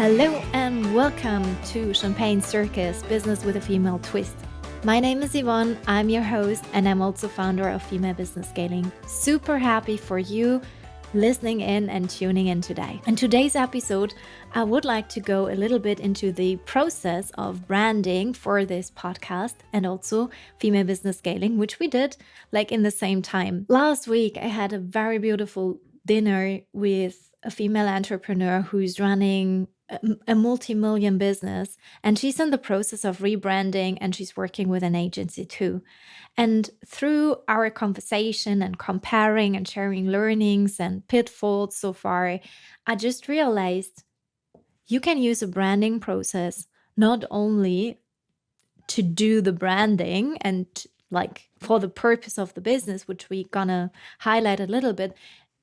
Hello and welcome to Champagne Circus Business with a Female Twist. My name is Yvonne, I'm your host, and I'm also founder of Female Business Scaling. Super happy for you listening in and tuning in today. In today's episode, I would like to go a little bit into the process of branding for this podcast and also Female Business Scaling, which we did like in the same time. Last week, I had a very beautiful dinner with a female entrepreneur who's running a multi-million business, and she's in the process of rebranding, and she's working with an agency too. And through our conversation and comparing and sharing learnings and pitfalls so far, I just realized you can use a branding process not only to do the branding and like for the purpose of the business, which we're gonna highlight a little bit.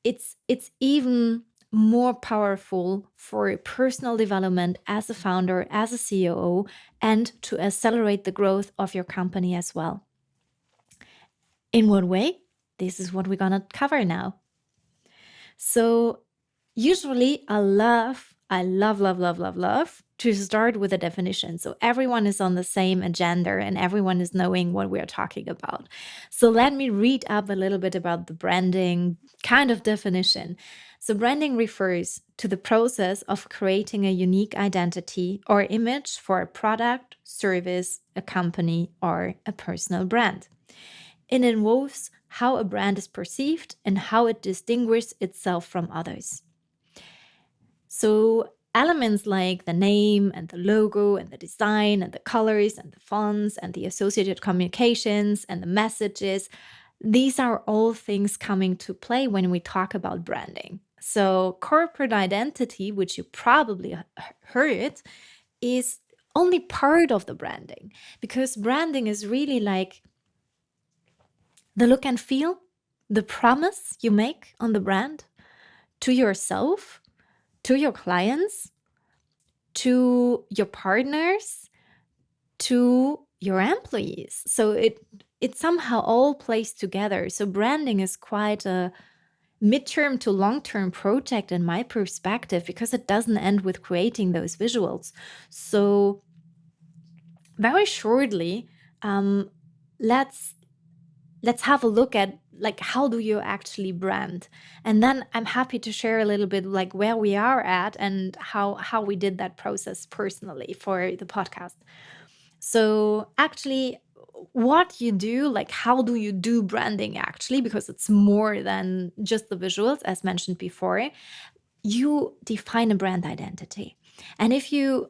It's even more powerful for personal development as a founder, as a COO, and to accelerate the growth of your company as well. In what way? This is what we're gonna cover now. So usually I love to start with a definition. So everyone is on the same agenda and everyone is knowing what we're talking about. So let me read up a little bit about the branding kind of definition. So branding refers to the process of creating a unique identity or image for a product, service, a company, or a personal brand. It involves how a brand is perceived and how it distinguishes itself from others. So elements like the name and the logo and the design and the colors and the fonts and the associated communications and the messages, these are all things coming to play when we talk about branding. So corporate identity, which you probably heard, is only part of the branding, because branding is really like the look and feel, the promise you make on the brand to yourself, to your clients, to your partners, to your employees. So it somehow all plays together. So branding is quite a midterm to long-term project in my perspective, because it doesn't end with creating those visuals. So very shortly, let's have a look at like how do you actually brand, and then I'm happy to share a little bit like where we are at and how we did that process personally for the podcast. So actually what you do, like how do you do branding actually, because it's more than just the visuals as mentioned before. You define a brand identity. And if you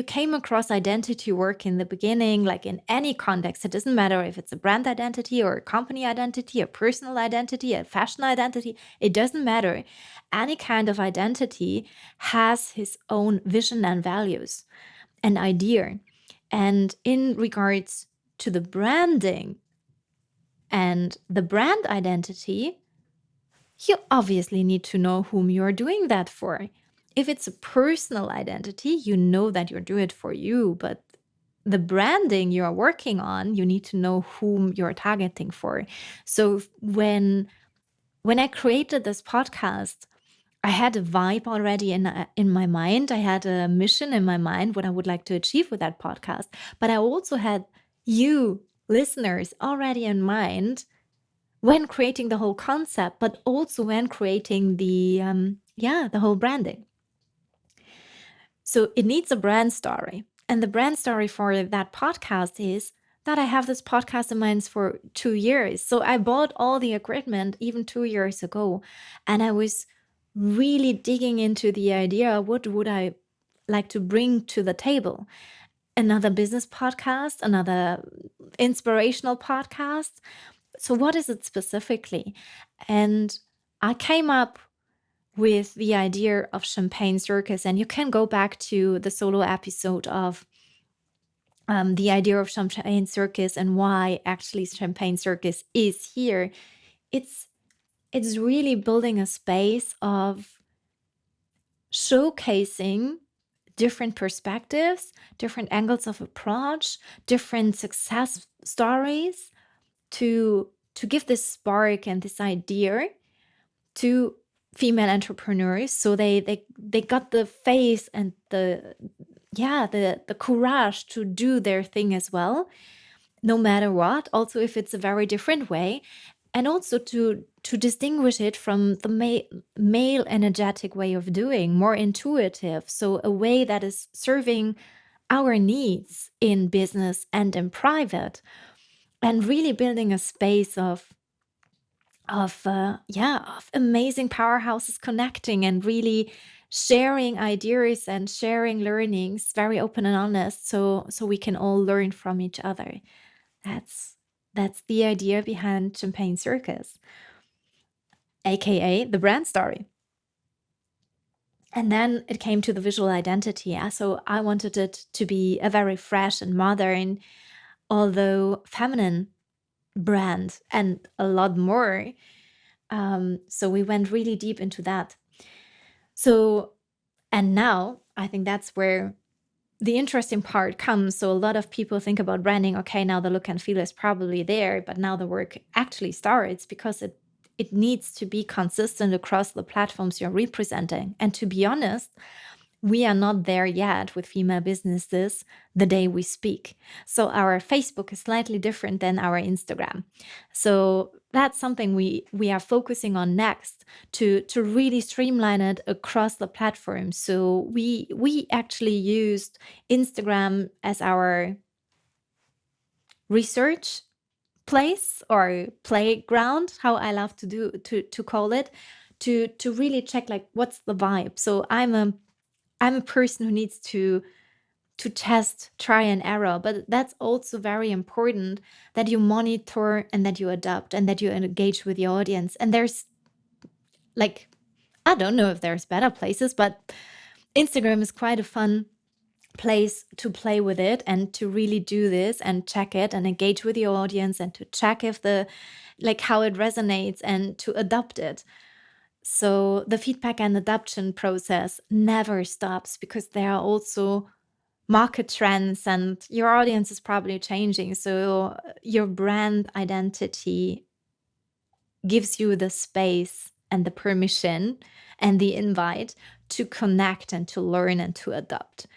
came across identity work in the beginning, like in any context, it doesn't matter if it's a brand identity or a company identity, a personal identity, a fashion identity, it doesn't matter. Any kind of identity has his own vision and values and idea. And in regards to the branding and the brand identity, you obviously need to know whom you're doing that for. If it's a personal identity, you know that you're doing it for you, but the branding you're working on, you need to know whom you're targeting for. So when I created this podcast, I had a vibe already in my mind. I had a mission in my mind, what I would like to achieve with that podcast. But I also had you listeners already in mind when creating the whole concept, but also when creating the whole branding. So it needs a brand story. And the brand story for that podcast is that I have this podcast in mind for 2 years. So I bought all the equipment even 2 years ago. And I was really digging into the idea, what would I like to bring to the table? Another business podcast, another inspirational podcast. So what is it specifically? And I came up with the idea of Champagne Circus, and you can go back to the solo episode of the idea of Champagne Circus and why actually Champagne Circus is here. It's really building a space of showcasing different perspectives, different angles of approach, different success stories to give this spark and this idea to female entrepreneurs. So they got the faith and the courage to do their thing as well, no matter what, also if it's a very different way, and also to distinguish it from the male energetic way of doing, more intuitive, so a way that is serving our needs in business and in private, and really building a space of amazing powerhouses connecting and really sharing ideas and sharing learnings, very open and honest, so we can all learn from each other. That's the idea behind Champagne Circus, aka the brand story. And then it came to the visual identity. Yeah? So I wanted it to be a very fresh and modern, although feminine brand, and a lot more. So we went really deep into that. So, and now I think that's where the interesting part comes. So a lot of people think about branding. Okay, now the look and feel is probably there, but now the work actually starts, because it needs to be consistent across the platforms you're representing. And to be honest, we are not there yet with female businesses the day we speak. So our Facebook is slightly different than our Instagram. So that's something we are focusing on next, to really streamline it across the platform. So we actually used Instagram as our research place or playground, how I love to call it, to really check like what's the vibe. So I'm a person who needs to test, try and error, but that's also very important, that you monitor and that you adapt and that you engage with your audience. And there's like, I don't know if there's better places, but Instagram is quite a fun place to play with it and to really do this and check it and engage with your audience and to check if how it resonates and to adopt it. So the feedback and adoption process never stops, because there are also market trends and your audience is probably changing. So your brand identity gives you the space and the permission and the invite to connect and to learn and to adopt.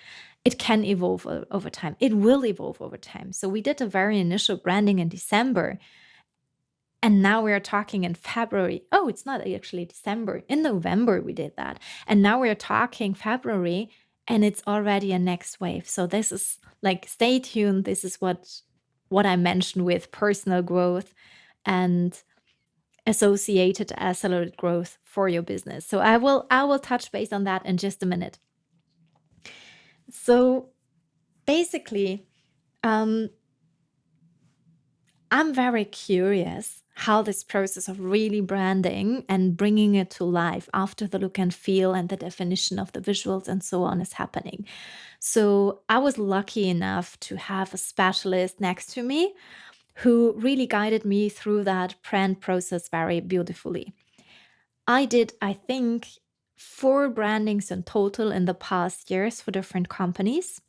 It can evolve over time. It will evolve over time. So we did a very initial branding in December, and now we're talking in February. Oh, it's not actually December. In November, we did that. And now we're talking February, and it's already a next wave. So this is like, stay tuned. This is what I mentioned with personal growth and associated accelerated growth for your business. So I will touch base on that in just a minute. So basically, I'm very curious how this process of really branding and bringing it to life after the look and feel and the definition of the visuals and so on is happening. So I was lucky enough to have a specialist next to me who really guided me through that brand process very beautifully. I did, I think, 4 brandings in total in the past years for different companies.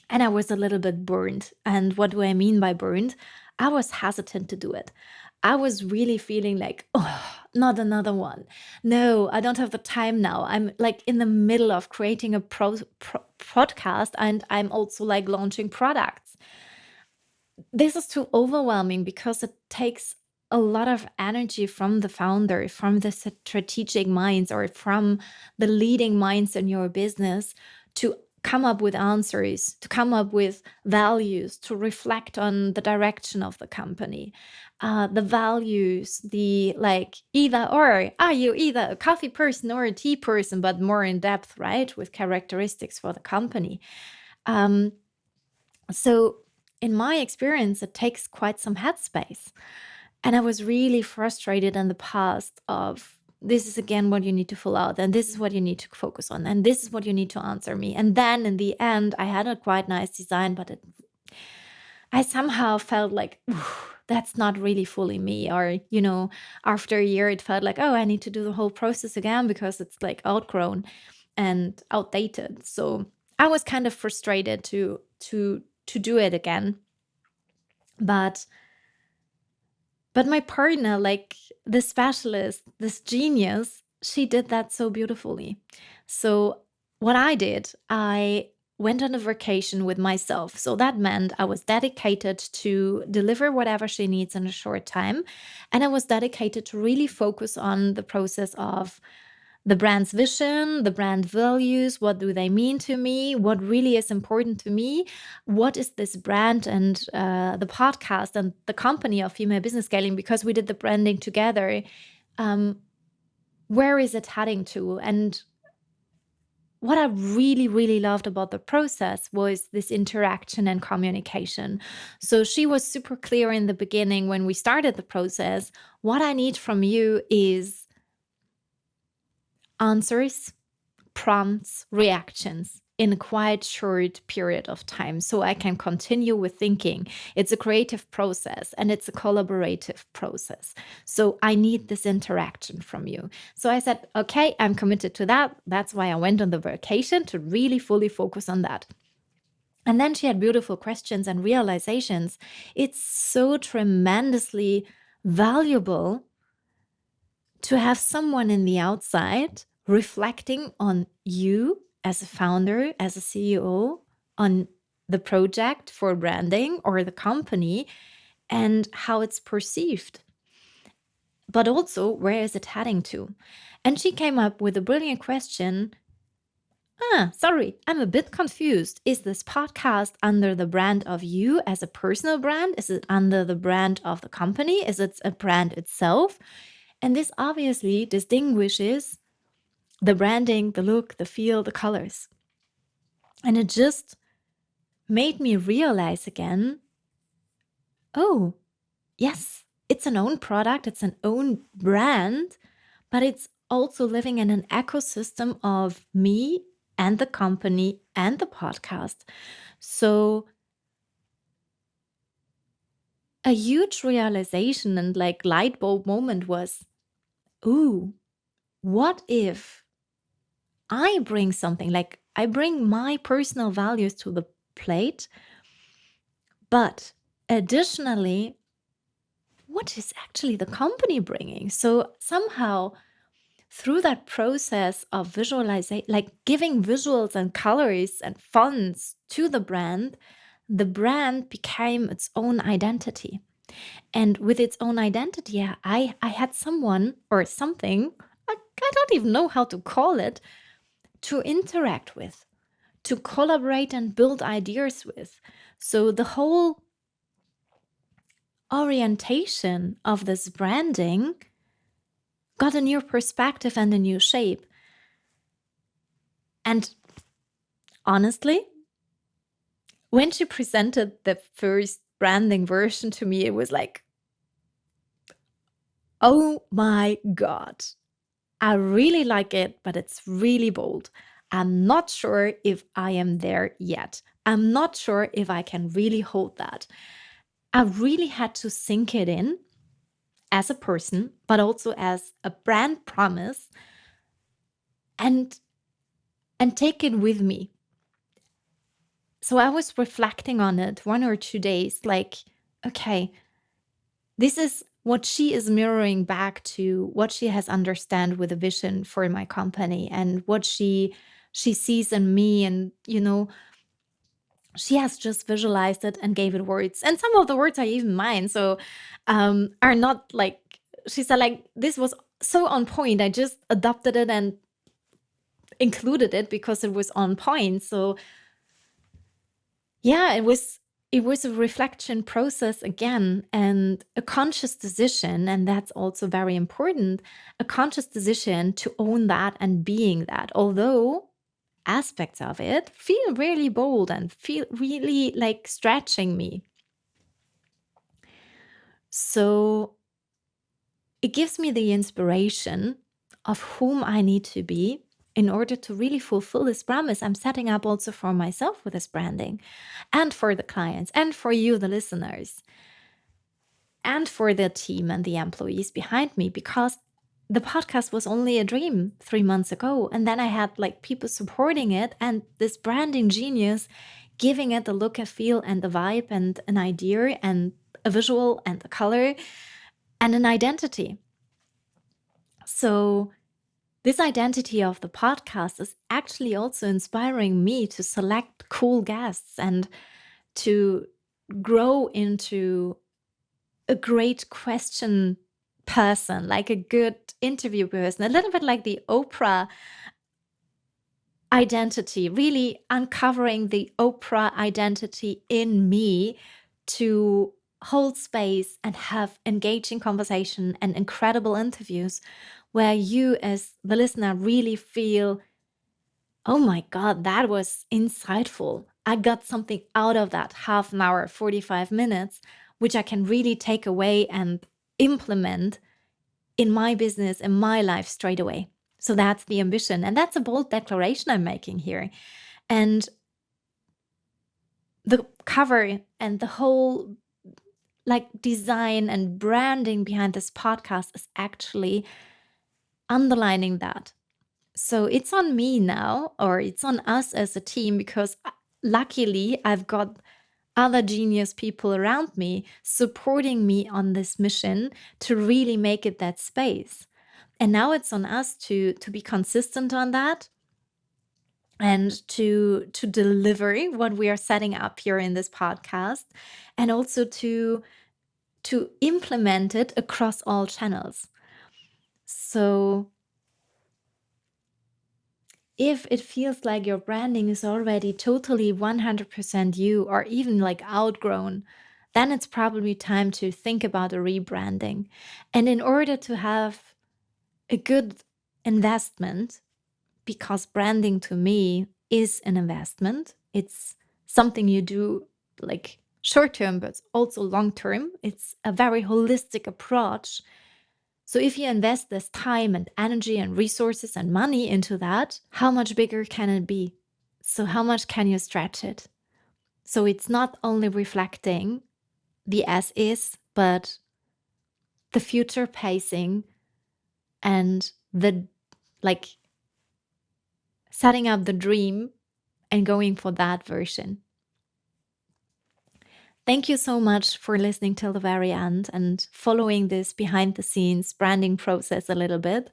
And I was a little bit burned. And what do I mean by burned? I was hesitant to do it. I was really feeling like, oh, not another one. No, I don't have the time now. I'm like in the middle of creating a podcast, and I'm also like launching products. This is too overwhelming, because it takes a lot of energy from the founder, from the strategic minds, or from the leading minds in your business to come up with answers, to come up with values, to reflect on the direction of the company, the values, the like either or. Are you either a coffee person or a tea person, but more in depth, right? With characteristics for the company. So in my experience, it takes quite some headspace. And I was really frustrated in the past of, this is again what you need to fill out, and this is what you need to focus on, and this is what you need to answer me. And then in the end, I had a quite nice design, but I somehow felt like, that's not really fully me. Or, after a year, it felt like, oh, I need to do the whole process again because it's like outgrown and outdated. So I was kind of frustrated to do it again. But But my partner, like the specialist, this genius, she did that so beautifully. So, what I did, I went on a vacation with myself. So that meant I was dedicated to deliver whatever she needs in a short time. And I was dedicated to really focus on the process of the brand's vision, the brand values, what do they mean to me, what really is important to me, what is this brand and the podcast and the company of Female Business Scaling, because we did the branding together. Um, where is it heading to? And what I really, really loved about the process was this interaction and communication. So she was super clear in the beginning when we started the process. What I need from you is answers, prompts, reactions in a quite short period of time so I can continue with thinking. It's a creative process and it's a collaborative process. So I need this interaction from you. So I said, okay, I'm committed to that. That's why I went on the vacation, to really fully focus on that. And then she had beautiful questions and realizations. It's so tremendously valuable to have someone in the outside reflecting on you as a founder, as a CEO, on the project for branding or the company and how it's perceived, but also where is it heading to? And she came up with a brilliant question. Sorry, I'm a bit confused. Is this podcast under the brand of you as a personal brand? Is it under the brand of the company? Is it a brand itself? And this obviously distinguishes the branding, the look, the feel, the colors. And it just made me realize again, oh, yes, it's an own product, it's an own brand, but it's also living in an ecosystem of me and the company and the podcast. So a huge realization and like light bulb moment was, ooh, what if I bring something, like I bring my personal values to the plate, but additionally, what is actually the company bringing? So somehow through that process of visualization, like giving visuals and colors and fonts to the brand became its own identity. And with its own identity, I had someone or something, I don't even know how to call it, to interact with, to collaborate and build ideas with. So the whole orientation of this branding got a new perspective and a new shape. And honestly, when she presented the first branding version to me, it was like, oh my God, I really like it, but it's really bold. I'm not sure if I am there yet. I'm not sure if I can really hold that. I really had to sink it in as a person, but also as a brand promise, and take it with me. So I was reflecting on it 1 or 2 days, like, okay, this is what she is mirroring back to what she has understand with a vision for my company and what she sees in me. And, she has just visualized it and gave it words. And some of the words are even mine. So are not like, she said, like, this was so on point. I just adopted it and included it because it was on point. So yeah, it was a reflection process again, and a conscious decision, and that's also very important, a conscious decision to own that and being that, although aspects of it feel really bold and feel really like stretching me. So it gives me the inspiration of whom I need to be in order to really fulfill this promise I'm setting up also for myself with this branding, and for the clients, and for you, the listeners, and for the team and the employees behind me, because the podcast was only a dream 3 months ago. And then I had like people supporting it and this branding genius giving it the look and feel and the vibe and an idea and a visual and a color. and an identity. So this identity of the podcast is actually also inspiring me to select cool guests and to grow into a great question person, like a good interview person, a little bit like the Oprah identity, really uncovering the Oprah identity in me to hold space and have engaging conversation and incredible interviews where you as the listener really feel, oh my God, that was insightful. I got something out of that half an hour, 45 minutes, which I can really take away and implement in my business, in my life straight away. So that's the ambition. And that's a bold declaration I'm making here. And the cover and the whole like design and branding behind this podcast is actually underlining that. So it's on me now, or it's on us as a team, because luckily I've got other genius people around me supporting me on this mission to really make it that space. And now it's on us to be consistent on that and to deliver what we are setting up here in this podcast, and also to implement it across all channels. So if it feels like your branding is already totally 100% you, or even like outgrown, then it's probably time to think about a rebranding. And in order to have a good investment, because branding to me is an investment, it's something you do like short term, but also long term. It's a very holistic approach. So if you invest this time and energy and resources and money into that, how much bigger can it be? So how much can you stretch it? So it's not only reflecting the as is, but the future pacing and the like setting up the dream and going for that version. Thank you so much for listening till the very end and following this behind the scenes branding process a little bit.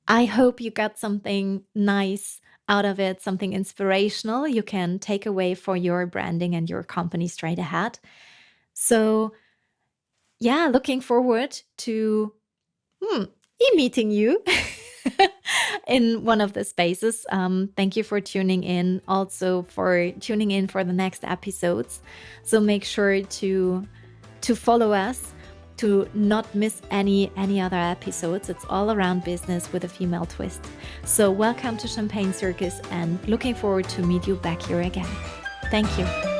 I hope you got something nice out of it, something inspirational you can take away for your branding and your company straight ahead. So yeah, looking forward to meeting you in one of the spaces. Thank you for tuning in, also for tuning in for the next episodes. So make sure to follow us to not miss any other episodes. It's all around business with a female twist. So welcome to Champagne Circus, and looking forward to meet you back here again. Thank you.